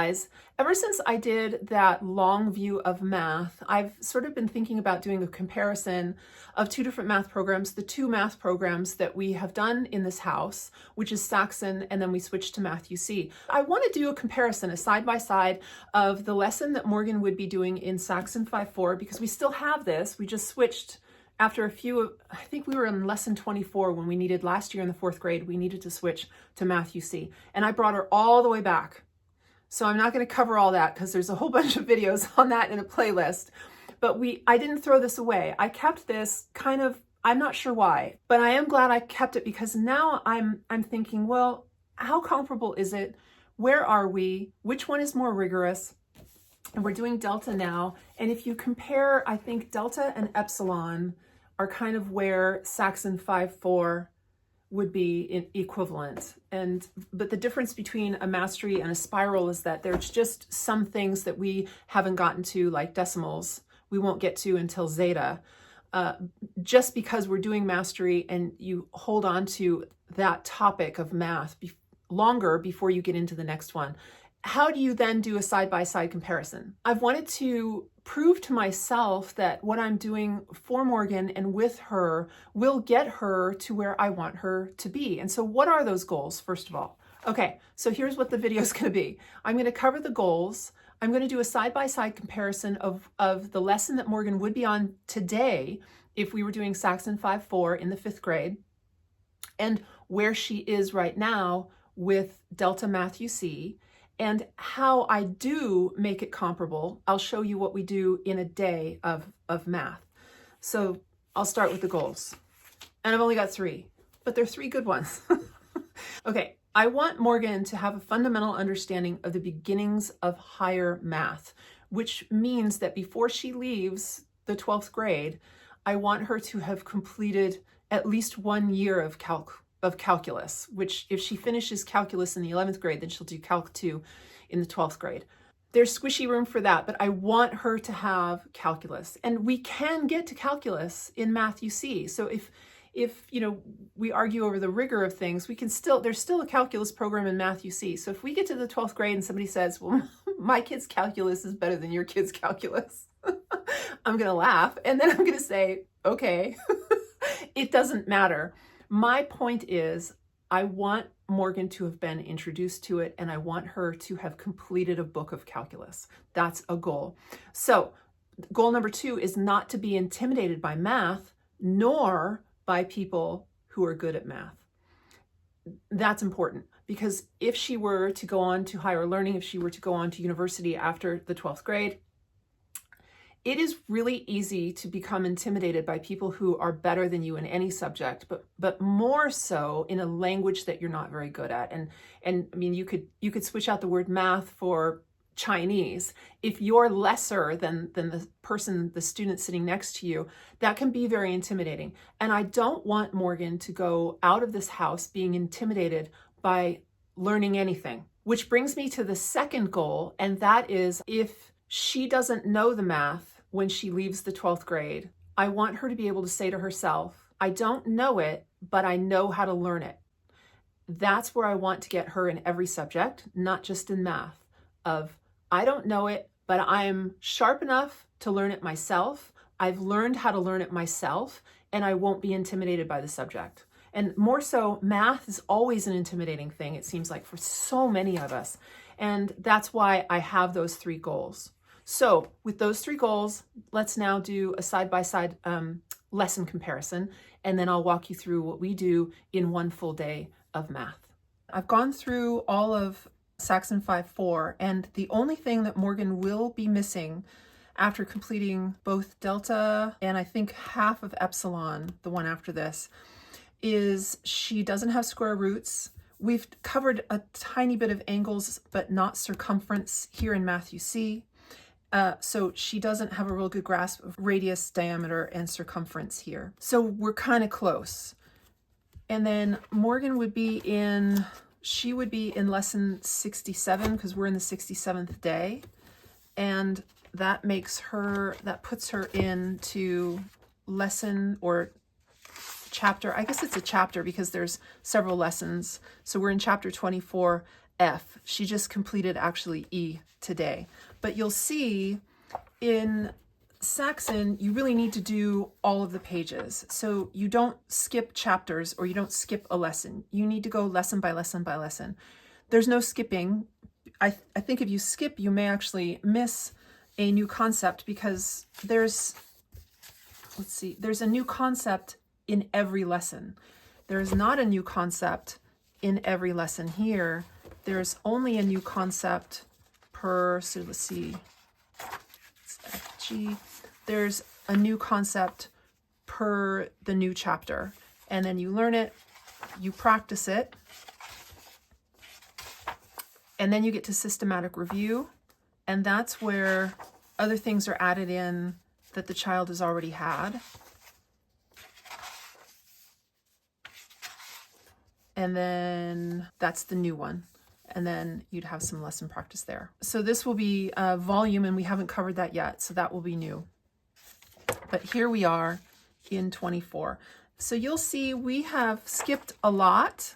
guys. Ever since I did that long view of math, I've sort of been thinking about doing a comparison of two different math programs, the two math programs that we have done in this house, which is Saxon, and then we switched to Math-U-See. I want to do a comparison, a side-by-side of the lesson that Morgan would be doing in Saxon 5.4, because we still have this. We just switched after a few, I think we were in lesson 24 when we needed, last year in the 4th grade, we needed to switch to Math-U-See. And I brought her all the way back. So I'm not going to cover all that because there's a whole bunch of videos on that in a playlist. But I didn't throw this away. I kept this kind of, I'm not sure why, but I am glad I kept it because now I'm thinking, well, how comparable is it? Where are we? Which one is more rigorous? And we're doing delta now. And if you compare, I think delta and epsilon are kind of where Saxon 5.4 would be equivalent. But the difference between a mastery and a spiral is that there's just some things that we haven't gotten to, like decimals, we won't get to until zeta. Just because we're doing mastery and you hold on to that topic of math longer before you get into the next one. How do you then do a side-by-side comparison? I've wanted to prove to myself that what I'm doing for Morgan and with her will get her to where I want her to be. And so what are those goals, first of all? Okay, so here's what the video is going to be. I'm going to cover the goals. I'm going to do a side-by-side comparison of the lesson that Morgan would be on today if we were doing Saxon 5.4 in the 5th grade, and where she is right now with Delta Math-U-See. And how I do make it comparable, I'll show you what we do in a day of math. So I'll start with the goals. And I've only got 3, but they're 3 good ones. Okay, I want Morgan to have a fundamental understanding of the beginnings of higher math, which means that before she leaves the 12th grade, I want her to have completed at least 1 year of calculus, which if she finishes calculus in the 11th grade, then she'll do Calc 2 in the 12th grade. There's squishy room for that, but I want her to have calculus. And we can get to calculus in Math-U-See. So if you know, we argue over the rigor of things, there's still a calculus program in Math-U-See. So if we get to the 12th grade and somebody says, well, my kid's calculus is better than your kid's calculus, I'm going to laugh. And then I'm going to say, okay, it doesn't matter. My point is, I want Morgan to have been introduced to it, and I want her to have completed a book of calculus. That's a goal. So goal number 2 is not to be intimidated by math, nor by people who are good at math. That's important, because if she were to go on to higher learning, if she were to go on to university after the 12th grade, it is really easy to become intimidated by people who are better than you in any subject, but more so in a language that you're not very good at. And I mean, you could switch out the word math for Chinese. If you're lesser than the student sitting next to you, that can be very intimidating. And I don't want Morgan to go out of this house being intimidated by learning anything. Which brings me to the second goal, and that is, if she doesn't know the math when she leaves the 12th grade, I want her to be able to say to herself, I don't know it, but I know how to learn it. That's where I want to get her in every subject, not just in math, I don't know it, but I'm sharp enough to learn it myself. I've learned how to learn it myself, and I won't be intimidated by the subject. And more so, math is always an intimidating thing, it seems like, for so many of us. And that's why I have those 3 goals. So with those 3 goals, let's now do a side-by-side lesson comparison, and then I'll walk you through what we do in 1 full day of math. I've gone through all of Saxon 5.4, and the only thing that Morgan will be missing after completing both delta and I think half of epsilon, the one after this, is she doesn't have square roots. We've covered a tiny bit of angles, but not circumference here in Math-U-See. So she doesn't have a real good grasp of radius, diameter, and circumference here. So we're kind of close. And then Morgan would be in lesson 67, because we're in the 67th day. And that puts her into lesson or chapter, I guess it's a chapter because there's several lessons. So we're in chapter 24, F. She just completed actually E today. But you'll see in Saxon, you really need to do all of the pages. So you don't skip chapters or you don't skip a lesson. You need to go lesson by lesson by lesson. There's no skipping. I think if you skip, you may actually miss a new concept because there's a new concept in every lesson. There is not a new concept in every lesson here. There's only a new concept per, so let's see, it's FG. There's a new concept per the new chapter. And then you learn it, you practice it, and then you get to systematic review. And that's where other things are added in that the child has already had. And then that's the new one. And then you'd have some lesson practice there. So this will be volume, and we haven't covered that yet. So that will be new. But here we are in 24. So you'll see we have skipped a lot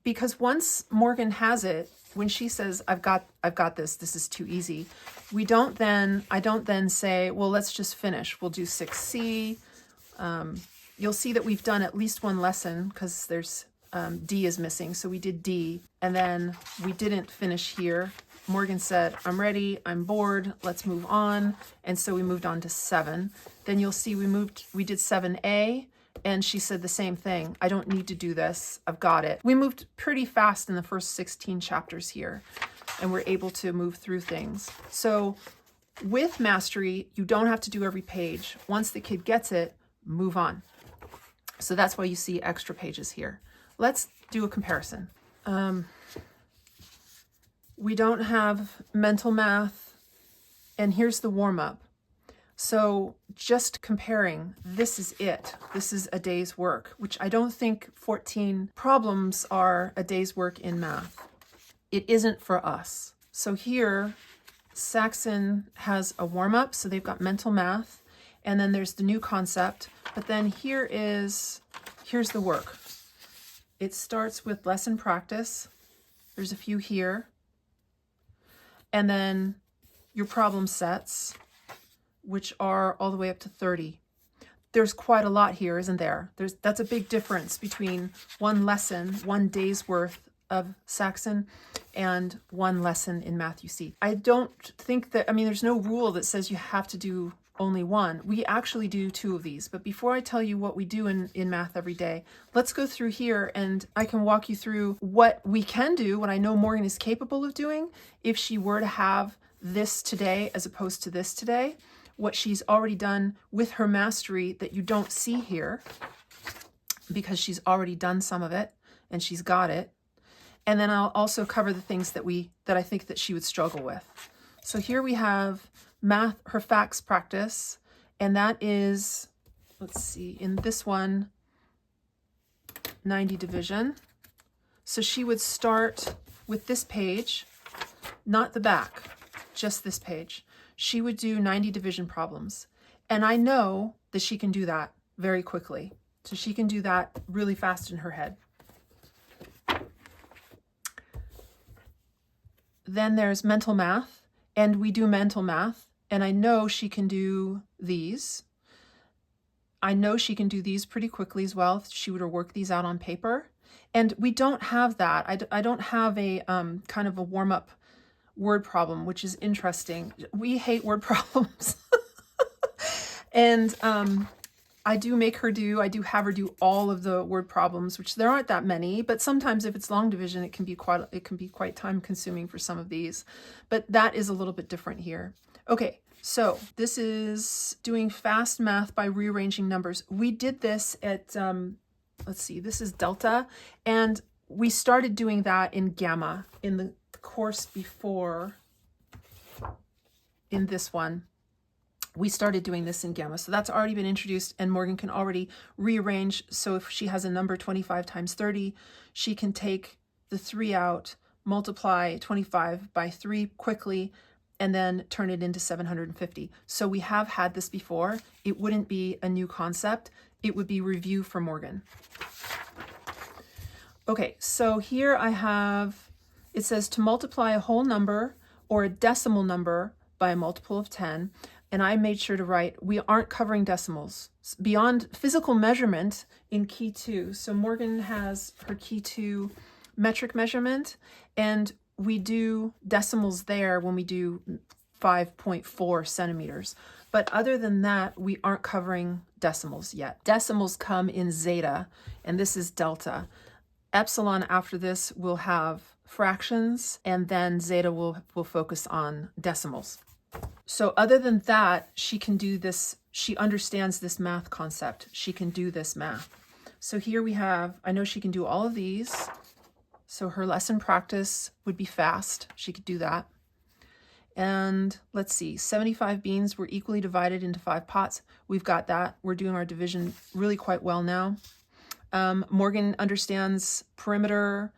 because once Morgan has it, when she says, I've got this is too easy. I don't then say, well, let's just finish. We'll do 6C. You'll see that we've done at least one lesson because there's D is missing. So we did D, and then we didn't finish here. Morgan said, I'm ready, I'm bored, let's move on. And so we moved on to 7. Then you'll see we did 7A, and she said the same thing. I don't need to do this, I've got it. We moved pretty fast in the first 16 chapters here, and we're able to move through things. So with mastery, you don't have to do every page. Once the kid gets it, move on. So that's why you see extra pages here. Let's do a comparison. We don't have mental math, and here's the warm-up. So just comparing, this is it. This is a day's work, which I don't think 14 problems are a day's work in math. It isn't for us. So here, Saxon has a warm-up, so they've got mental math, and then there's the new concept, but then here's the work. It starts with lesson practice. There's a few here. And then your problem sets, which are all the way up to 30. There's quite a lot here, isn't there? That's a big difference between one lesson, one day's worth of Saxon, and one lesson in Math-U-See. I don't think that, there's no rule that says you have to do only one. We actually do 2 of these. But before I tell you what we do in math every day, let's go through here and I can walk you through what we can do, what I know Morgan is capable of doing if she were to have this today as opposed to this today, what she's already done with her mastery that you don't see here because she's already done some of it and she's got it. And then I'll also cover the things that I think that she would struggle with. So here we have math, her facts practice, and that is, let's see, in this one, 90 division. So she would start with this page, not the back, just this page. She would do 90 division problems. And I know that she can do that very quickly. So she can do that really fast in her head. Then there's mental math, and we do mental math. And I know she can do these. I know she can do these pretty quickly as well. She would work these out on paper. And we don't have that. I don't have a kind of a warm-up word problem, which is interesting. We hate word problems. And I do have her do all of the word problems, which there aren't that many, but sometimes if it's long division, it can be quite time consuming for some of these. But that is a little bit different here. Okay, so this is doing fast math by rearranging numbers. We did this at, let's see, this is delta, and we started doing that in gamma in the course before, in this one. We started doing this in gamma. So that's already been introduced, and Morgan can already rearrange. So if she has a number 25 times 30, she can take the 3 out, multiply 25 by 3 quickly, and then turn it into 750. So we have had this before. It wouldn't be a new concept. It would be review for Morgan. Okay, so here I have It says to multiply a whole number or a decimal number by a multiple of 10. And I made sure to write, we aren't covering decimals beyond physical measurement in Key 2. So Morgan has her Key 2 metric measurement, and we do decimals there when we do 5.4 centimeters. But other than that, we aren't covering decimals yet. Decimals come in zeta, and this is delta. Epsilon after this will have fractions, and then zeta will focus on decimals. So other than that, she can do this. She understands this math concept. She can do this math. So here we have, I know she can do all of these. So her lesson practice would be fast. She could do that. And let's see, 75 beans were equally divided into 5 pots. We've got that. We're doing our division really quite well now. Morgan understands perimeter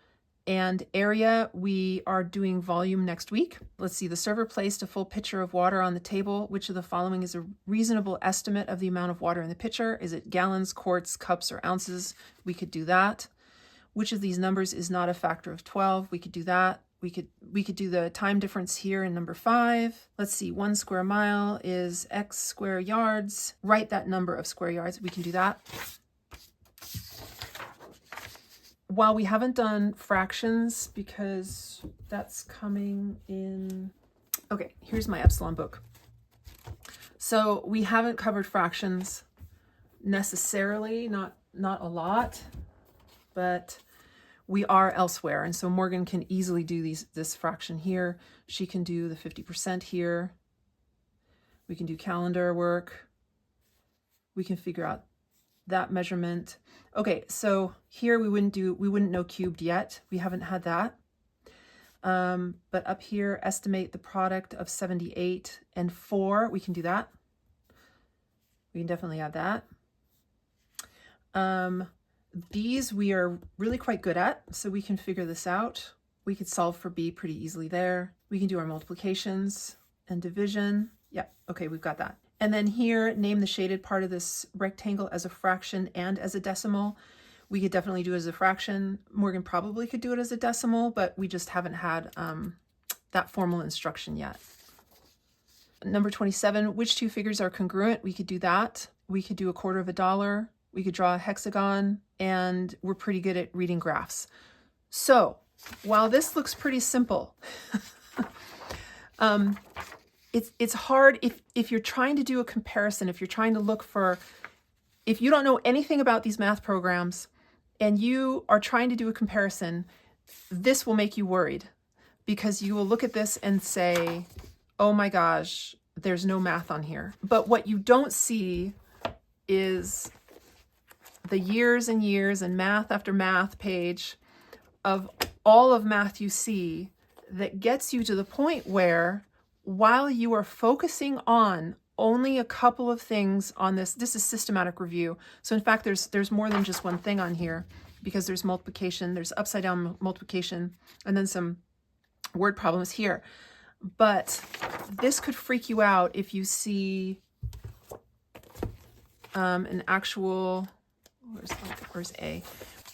and area. We are doing volume next week. Let's see, the server placed a full pitcher of water on the table. Which of the following is a reasonable estimate of the amount of water in the pitcher? Is it gallons, quarts, cups, or ounces? We could do that. Which of these numbers is not a factor of 12? We could do that. We could do the time difference here in number 5. Let's see, 1 square mile is X square yards. Write that number of square yards. We can do that. While we haven't done fractions, because that's coming in, okay, here's my Epsilon book. So we haven't covered fractions necessarily, not a lot, but we are elsewhere. And so Morgan can easily do this fraction here. She can do the 50% here. We can do calendar work. We can figure out that measurement. Okay, so here we wouldn't know cubed yet. We haven't had that. But up here, estimate the product of 78 and 4. We can do that. We can definitely add that. B's we are really quite good at, so we can figure this out. We could solve for B pretty easily there. We can do our multiplications and division. Yeah, okay, we've got that. And then here, name the shaded part of this rectangle as a fraction and as a decimal. We could definitely do it as a fraction. Morgan probably could do it as a decimal, but we just haven't had that formal instruction yet. Number 27, which two figures are congruent? We could do that. We could do $0.25. We could draw a hexagon, and we're pretty good at reading graphs. So while this looks pretty simple, it's hard if you're trying to do a comparison, if you're trying to look for, if you don't know anything about these math programs and you are trying to do a comparison, this will make you worried, because you will look at this and say, oh my gosh, there's no math on here. But what you don't see is the years and years and math after math page of all of Math-U-See that gets you to the point where, while you are focusing on only a couple of things on this is systematic review. So in fact, there's more than just one thing on here, because there's multiplication, there's upside down multiplication, and then some word problems here. But this could freak you out if you see an actual, where's A,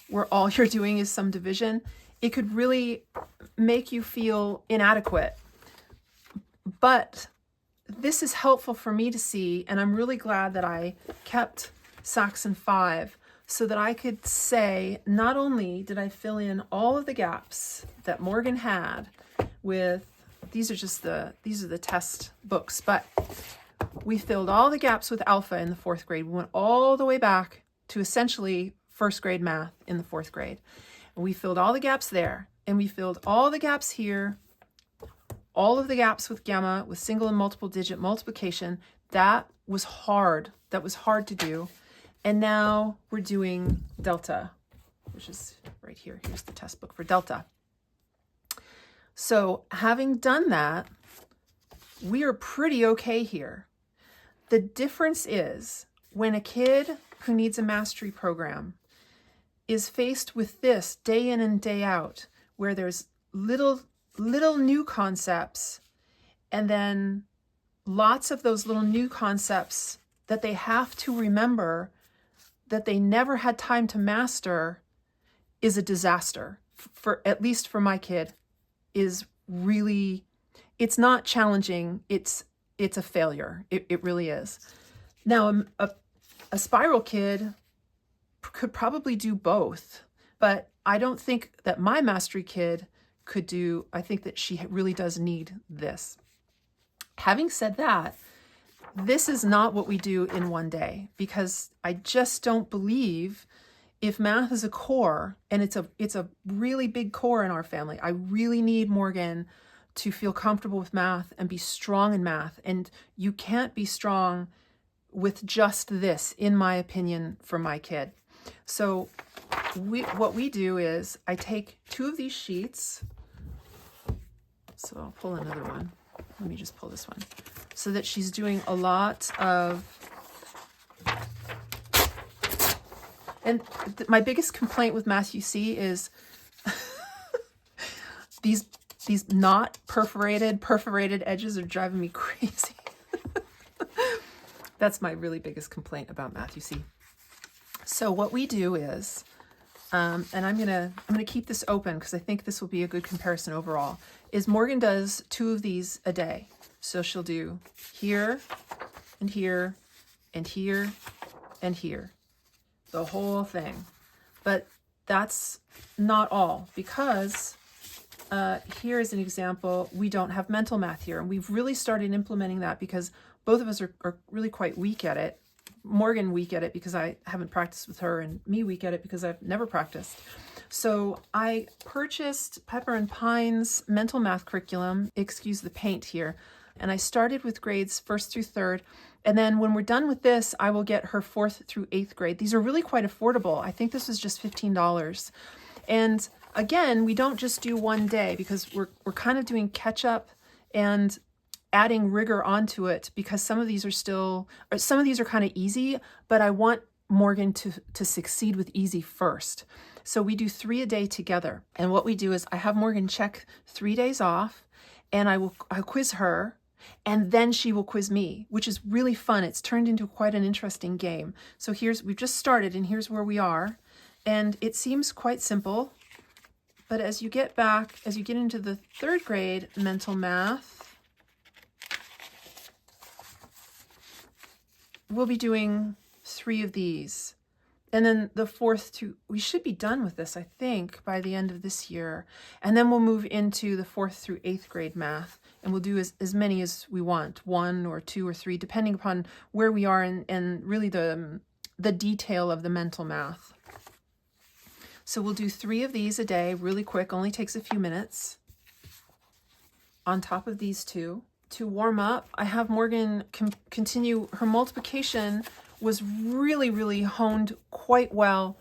where all you're doing is some division. It could really make you feel inadequate. But this is helpful for me to see, and I'm really glad that I kept Saxon 5 so that I could say, not only did I fill in all of the gaps that Morgan had with, these are the test books, but we filled all the gaps with alpha in the 4th grade. We went all the way back to essentially 1st grade math in the 4th grade. And we filled all the gaps there, and we filled all the gaps here, all of the gaps with gamma, with single and multiple digit multiplication. That was hard. That was hard to do. And now we're doing delta, which is right here. Here's the test book for delta. So having done that, we are pretty okay here. The difference is when a kid who needs a mastery program is faced with this day in and day out, where there's little new concepts, and then lots of those little new concepts that they have to remember that they never had time to master, is a disaster, for at least for my kid. is really, it's not challenging. It's a failure. It really is. Now, a spiral kid could probably do both, but I don't think that my mastery kid could do, I think that she really does need this. Having said that, this is not what we do in one day, because I just don't believe, if math is a core, and it's a really big core in our family, I really need Morgan to feel comfortable with math and be strong in math. And you can't be strong with just this, in my opinion, for my kid. So what we do is I take 2 of these sheets. So I'll pull another one. Let me just pull this one. So that she's doing a lot of, and my biggest complaint with Math-U-See is these not perforated edges are driving me crazy. That's my really biggest complaint about Math-U-See. So what we do is, and I'm gonna keep this open because I think this will be a good comparison overall, is Morgan does 2 of these a day. So she'll do here and here and here and here, the whole thing. But that's not all, because here is an example. We don't have mental math here, and we've really started implementing that because both of us are really quite weak at it. Morgan weak at it because I haven't practiced with her, and me weak at it because I've never practiced. So I purchased Pepper and Pine's mental math curriculum, excuse the paint here, and I started with grades 1st through 3rd. And then when we're done with this, I will get her 4th through 8th grade. These are really quite affordable. I think this was just $15. And again, we don't just do one day, because we're kind of doing catch up and adding rigor onto it, because some of these are kind of easy, but I want Morgan to succeed with easy first. So we do 3 a day together. And what we do is I have Morgan check 3 days off, and I'll quiz her, and then she will quiz me, which is really fun. It's turned into quite an interesting game. So we've just started, and here's where we are. And it seems quite simple, but as you get into the 3rd grade mental math, we'll be doing 3 of these. And then the 4th to, we should be done with this, I think, by the end of this year. And then we'll move into the 4th through 8th grade math, and we'll do as many as we want, 1 or 2 or 3, depending upon where we are and really the detail of the mental math. So we'll do 3 of these a day, really quick, only takes a few minutes, on top of these 2. To warm up, I have Morgan continue. Her multiplication was really, really honed quite well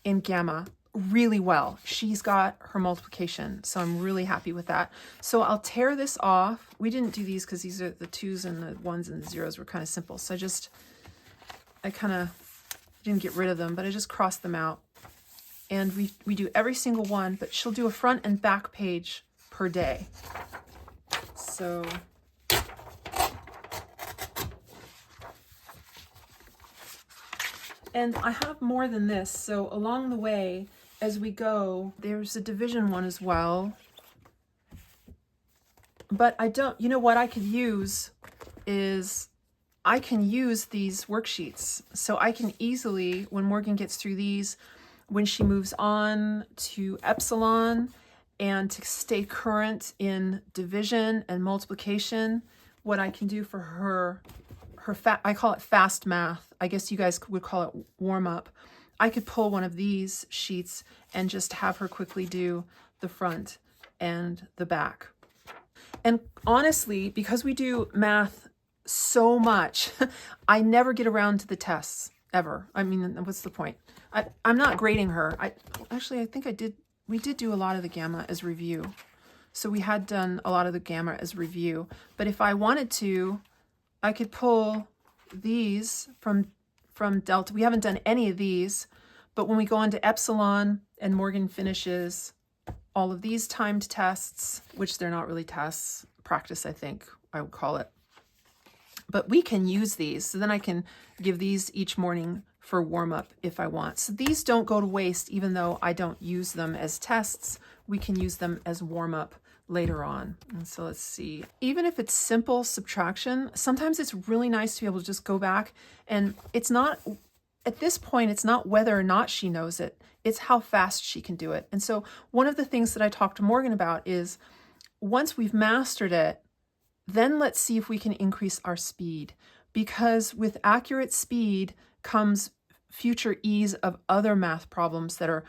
in Gamma, really well. She's got her multiplication, so I'm really happy with that. So I'll tear this off. We didn't do these because these are the 2s and the 1s and the 0s were kind of simple. So I kind of didn't get rid of them, but I just crossed them out. And we do every single one, but she'll do a front and back page per day. So and I have more than this, so along the way, as we go, there's a division one as well. But you know what I could use is, I can use these worksheets. So I can easily, when Morgan gets through these, when she moves on to epsilon, and to stay current in division and multiplication, what I can do for her I call it fast math. I guess you guys would call it warm up. I could pull one of these sheets and just have her quickly do the front and the back. And honestly, because we do math so much, I never get around to the tests, ever. I mean, what's the point? I'm not grading her. I think we did do a lot of the Gamma as review. So we had done a lot of the Gamma as review. But if I wanted to, I could pull these from Delta. We haven't done any of these, but when we go into epsilon and Morgan finishes all of these timed tests, which they're not really tests, practice, I think I would call it. But we can use these. So then I can give these each morning for warm up if I want. So these don't go to waste, even though I don't use them as tests. We can use them as warm up later on. And so let's see, even if it's simple subtraction, sometimes it's really nice to be able to just go back, and it's not, at this point, it's not whether or not she knows it, it's how fast she can do it. And so one of the things that I talked to Morgan about is, once we've mastered it, then let's see if we can increase our speed, because with accurate speed comes future ease of other math problems that are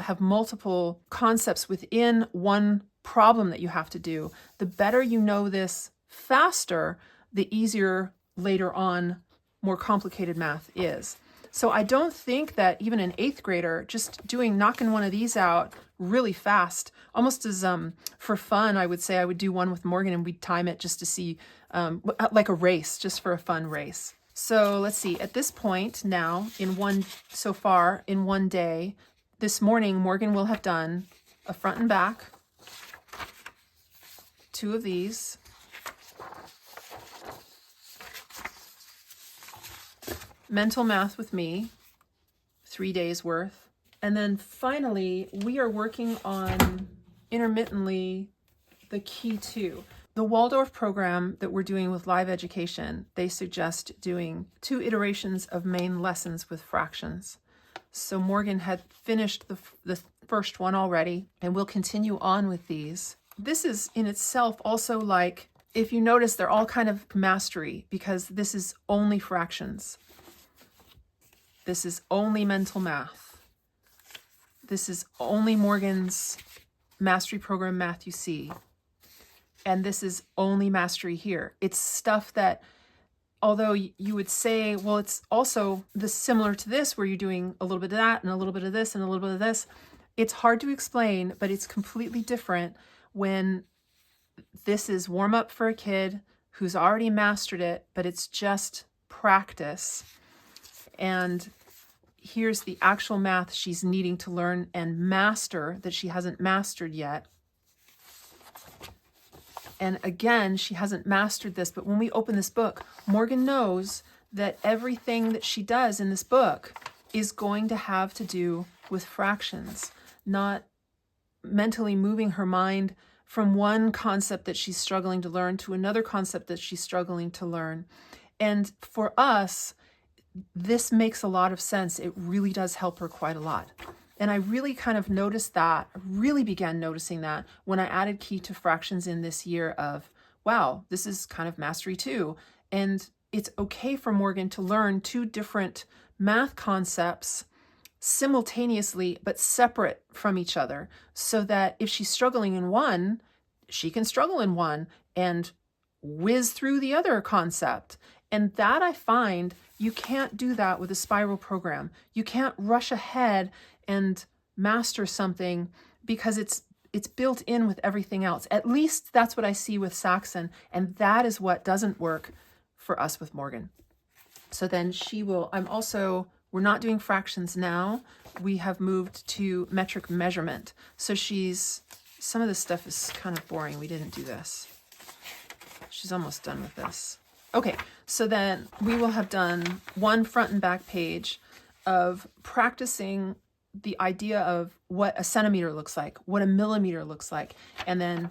have multiple concepts within one problem that you have to do. The better you know this faster, the easier later on more complicated math is. So I don't think that even an 8th grader just knocking one of these out really fast, almost as for fun, I would say I would do one with Morgan and we'd time it just to see, like a race, just for a fun race. So let's see, at this point now, so far in one day, this morning, Morgan will have done a front and back, 2 of these, mental math with me, 3 days worth. And then finally, we are working on intermittently the key 2. The Waldorf program that we're doing with live education, they suggest doing 2 iterations of main lessons with fractions. So Morgan had finished the first one already, and we'll continue on with these. This is in itself also, like, if you notice, they're all kind of mastery, because this is only fractions. This is only mental math. This is only Morgan's mastery program, Math-U-See. And this is only mastery here. It's stuff that, although you would say, well, it's also similar to this, where you're doing a little bit of that and a little bit of this and a little bit of this. It's hard to explain, but it's completely different when this is warm up for a kid who's already mastered it, but it's just practice. And here's the actual math she's needing to learn and master that she hasn't mastered yet. And again, she hasn't mastered this, but when we open this book, Morgan knows that everything that she does in this book is going to have to do with fractions, not mentally moving her mind from one concept that she's struggling to learn to another concept that she's struggling to learn. And for us, this makes a lot of sense. It really does help her quite a lot. And I really kind of noticed that, really began noticing that when I added key to fractions in this year of, wow, this is kind of mastery 2. And it's okay for Morgan to learn 2 different math concepts simultaneously, but separate from each other, so that if she's struggling in one, she can struggle in one and whiz through the other concept. And that, I find, you can't do that with a spiral program. You can't rush ahead and master something because it's built in with everything else. At least that's what I see with Saxon, and that is what doesn't work for us with Morgan. So then we're not doing fractions now. We have moved to metric measurement. So some of this stuff is kind of boring. We didn't do this. She's almost done with this. Okay, so then we will have done 1 front and back page of practicing the idea of what a centimeter looks like, what a millimeter looks like, and then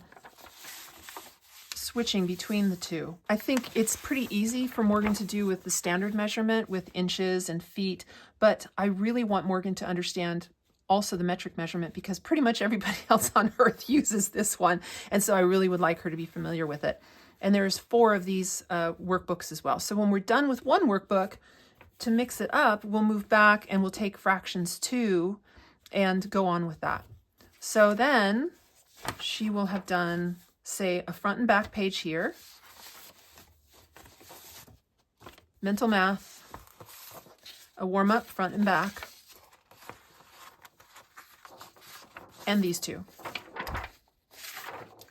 switching between the 2. I think it's pretty easy for Morgan to do with the standard measurement with inches and feet, but I really want Morgan to understand also the metric measurement, because pretty much everybody else on earth uses this one. And so I really would like her to be familiar with it. And there's 4 of these workbooks as well. So when we're done with one workbook, to mix it up, we'll move back and we'll take fractions 2 and go on with that. So then she will have done, say, a front and back page here, mental math, a warm-up front and back, and these 2.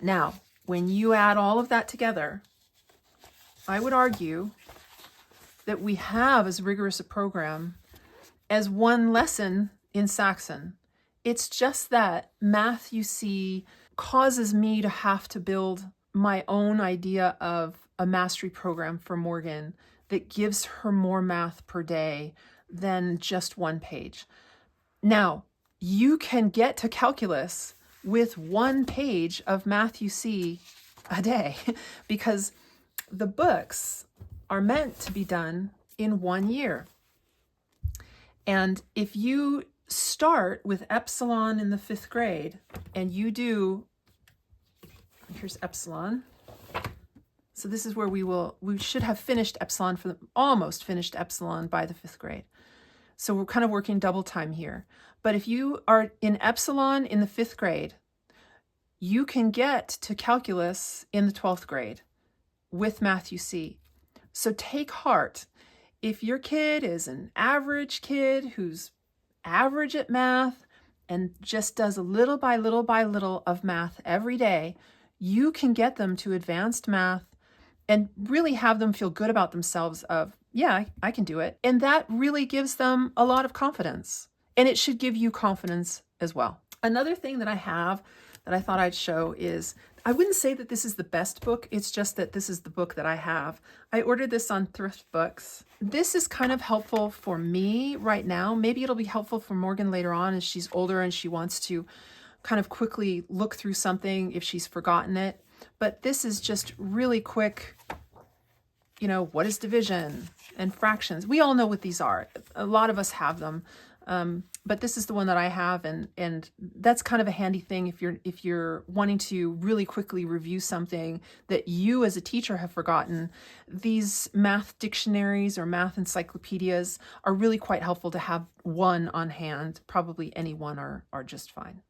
Now, when you add all of that together, I would argue that we have as rigorous a program as one lesson in Saxon. It's just that Math-U-See causes me to have to build my own idea of a mastery program for Morgan that gives her more math per day than just 1 page. Now, you can get to calculus with 1 page of Math-U-See a day because the books are meant to be done in 1 year. And if you start with epsilon in the 5th grade and you do, here's epsilon. So this is where we should have finished epsilon almost finished epsilon by the 5th grade. So we're kind of working double time here. But if you are in epsilon in the 5th grade, you can get to calculus in the 12th grade with Math-U-See. So take heart. If your kid is an average kid who's average at math and just does a little by little by little of math every day, you can get them to advanced math and really have them feel good about themselves of, yeah, I can do it. And that really gives them a lot of confidence. And it should give you confidence as well. Another thing that I have that I thought I'd show is, I wouldn't say that this is the best book, it's just that this is the book that I have. I ordered this on Thrift Books. This is kind of helpful for me right now. Maybe it'll be helpful for Morgan later on as she's older and she wants to kind of quickly look through something if she's forgotten it. But this is just really quick, you know, what is division and fractions? We all know what these are. A lot of us have them. But this is the one that I have, and that's kind of a handy thing if you're wanting to really quickly review something that you as a teacher have forgotten. These math dictionaries or math encyclopedias are really quite helpful to have one on hand. Probably any one are just fine.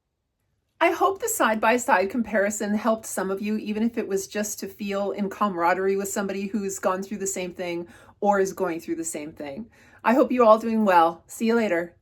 I hope the side-by-side comparison helped some of you, even if it was just to feel in camaraderie with somebody who's gone through the same thing or is going through the same thing. I hope you're all doing well. See you later.